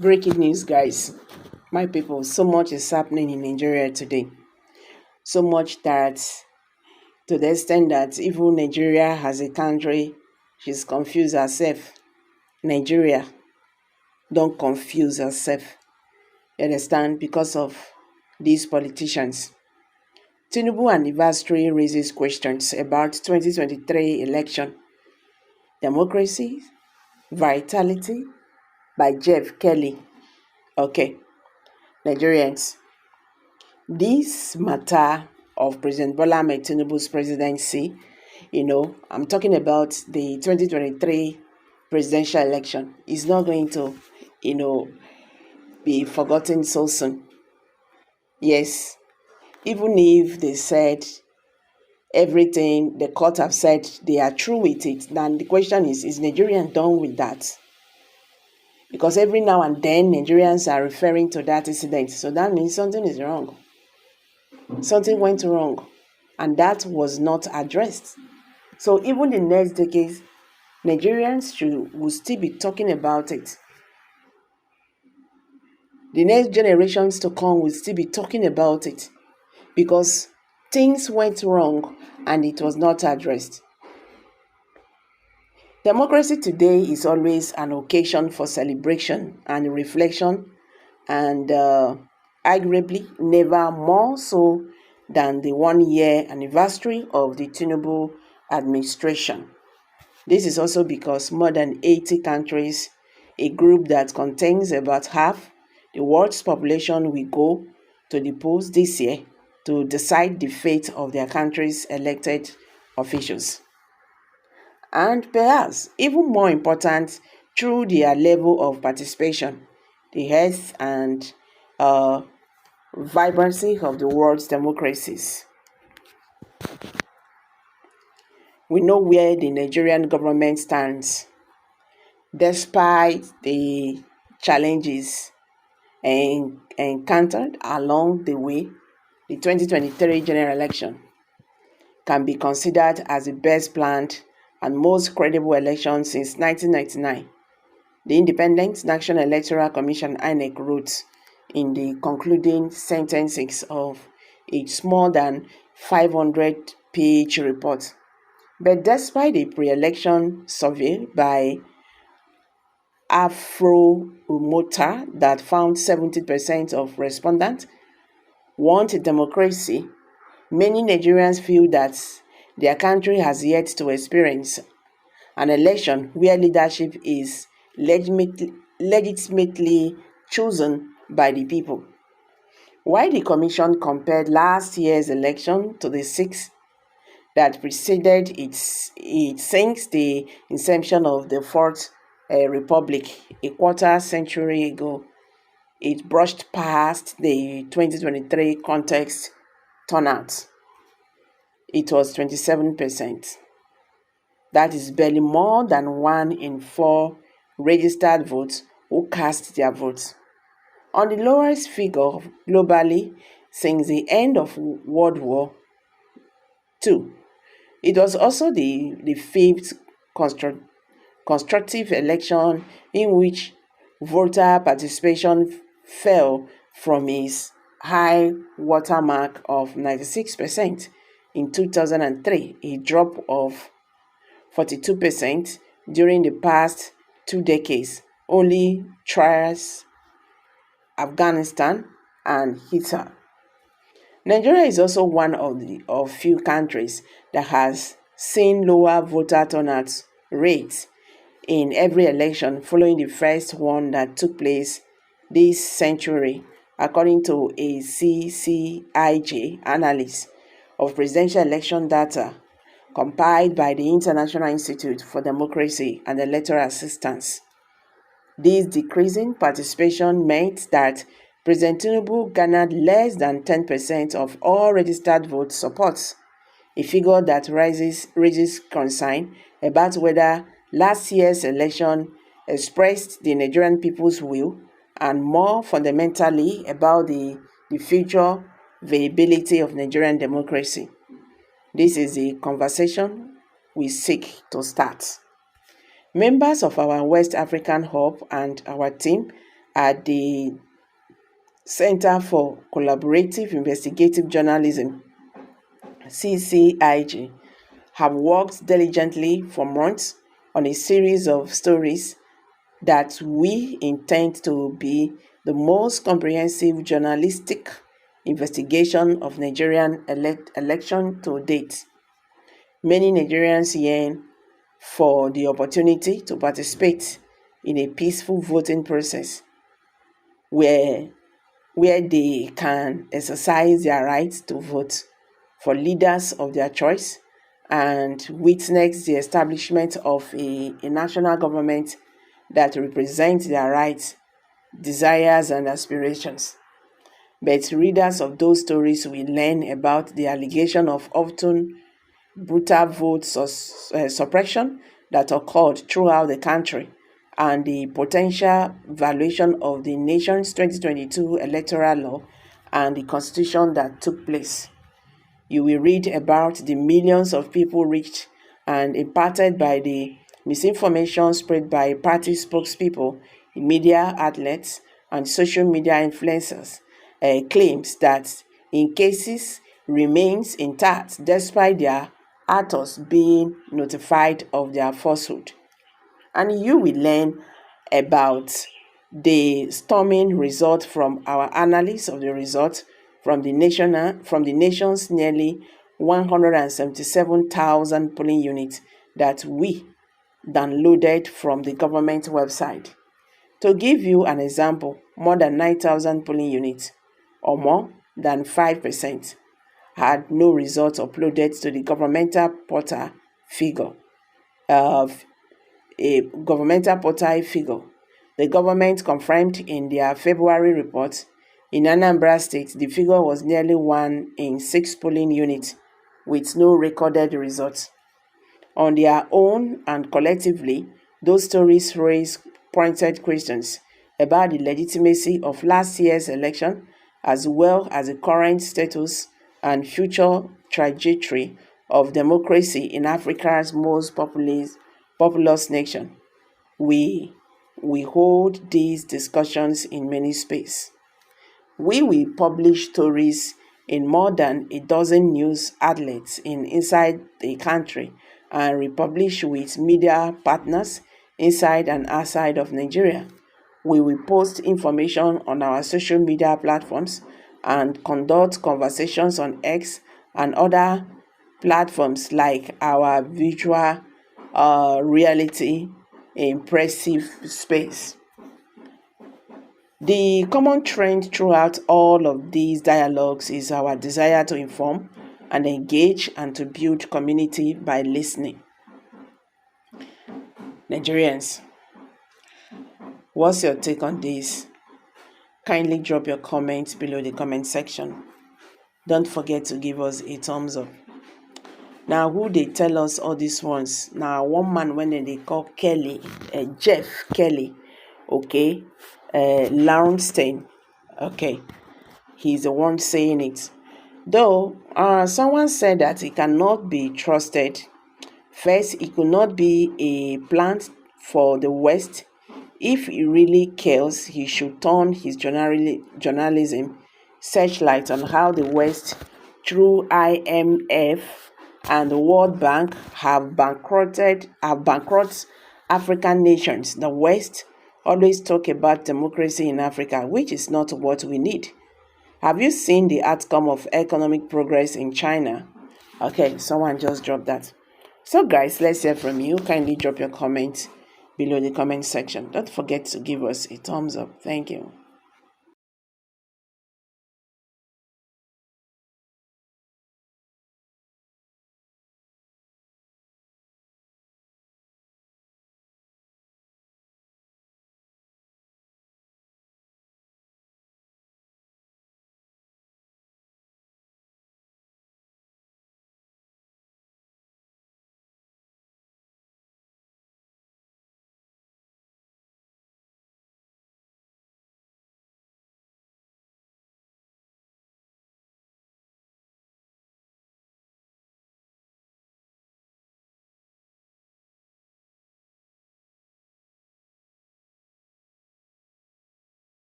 Breaking news, guys. My people, so much is happening in Nigeria today. So much that to the extent that even Nigeria as a country, she's confused herself. Nigeria, don't confuse herself. You understand? Because of these politicians. Tinubu anniversary raises questions about 2023 election. Democracy, vitality by Jeff Kelly. Okay, Nigerians. This matter of President Bola Ahmed Tinubu's presidency, I'm talking about the 2023 presidential election, is not going to, be forgotten so soon. Yes, even if they said everything, the court have said they are through with it, then the question is Nigeria done with that? Because every now and then Nigerians are referring to that incident, so that means something is wrong. Something went wrong, and that was not addressed. So even the next decade, Nigerians will still be talking about it. The next generations to come will still be talking about it because things went wrong and it was not addressed. Democracy today is always an occasion for celebration and reflection, and arguably never more so than the 1 year anniversary of the Tinubu administration. This is also because more than 80 countries, a group that contains about half the world's population, will go to the polls this year to decide the fate of their country's elected officials. And perhaps even more important, through their level of participation, the health and vibrancy of the world's democracies. We know where the Nigerian government stands, despite the challenges encountered along the way. The 2023 general election can be considered as the best planned and most credible election since 1999. The Independent National Electoral Commission (INEC) wrote in the concluding sentences of its more than 500-page report. But despite the pre-election survey by Afromota that found 70% of respondents want a democracy, many Nigerians feel that their country has yet to experience an election where leadership is legitimately chosen by the people. While the Commission compared last year's election to the six that preceded it since the inception of the Fourth Republic a quarter century ago, it brushed past the 2023 context turnout. It was 27%. That is barely more than 1 in 4 registered votes who cast their votes. On the lowest figure globally since the end of World War II. It was also the fifth constructive election in which voter participation fell from its high watermark of 96% in 2003, a drop of 42% during the past 2 decades. Only trials Afghanistan and Hitler. Nigeria is also one of few countries that has seen lower voter turnout rates in every election following the first one that took place this century, according to a CCIJ analysis of presidential election data compiled by the International Institute for Democracy and Electoral Assistance. This decreasing participation meant that President Tinubu garnered less than 10% of all registered vote support, a figure that raises concern about whether last year's election expressed the Nigerian people's will and more fundamentally about the future viability of Nigerian democracy. This is the conversation we seek to start. Members of our West African Hub and our team at the Center for Collaborative Investigative Journalism, CCIG, have worked diligently for months on a series of stories that we intend to be the most comprehensive journalistic investigation of Nigerian election to date. Many Nigerians yearn for the opportunity to participate in a peaceful voting process where they can exercise their right to vote for leaders of their choice and witness the establishment of a national government that represents their rights, desires, and aspirations. But readers of those stories will learn about the allegation of often brutal vote suppression that occurred throughout the country and the potential violation of the nation's 2022 electoral law and the constitution that took place. You will read about the millions of people reached and impacted by the misinformation spread by party spokespeople, media outlets, and social media influencers. Claims that in cases remains intact despite their authors being notified of their falsehood. And you will learn about the storming result from our analysis of the result from the nation's nearly 177,000 polling units that we downloaded from the government website. To give you an example, more than 9,000 polling units, or more than 5%, had no results uploaded to the governmental portal figure. The government confirmed in their February report. In Anambra State, the figure was nearly 1 in 6 polling units, with no recorded results. On their own and collectively, those stories raise pointed questions about the legitimacy of last year's election, as well as the current status and future trajectory of democracy in Africa's most populous nation. We hold these discussions in many spaces. We will publish stories in more than a dozen news outlets inside the country and republish with media partners inside and outside of Nigeria. We will post information on our social media platforms and conduct conversations on X and other platforms like our virtual reality impressive space. The common trend throughout all of these dialogues is our desire to inform and engage and to build community by listening. Nigerians, what's your take on this? Kindly drop your comments below the comment section. Don't forget to give us a thumbs up. Now, who they tell us all these ones? Now, one man when they call Kelly, Jeff Kelly, okay, Launstein, okay, he's the one saying it. Though, someone said that he cannot be trusted. First, it could not be a plant for the West. If he really cares, he should turn his journalism searchlight on how the West, through IMF and the World Bank, have bankrupt African nations. The West always talk about democracy in Africa, which is not what we need. Have you seen the outcome of economic progress in China? Okay, someone just dropped that. So guys, let's hear from you. Kindly drop your comments below the comment section. Don't forget to give us a thumbs up. Thank you.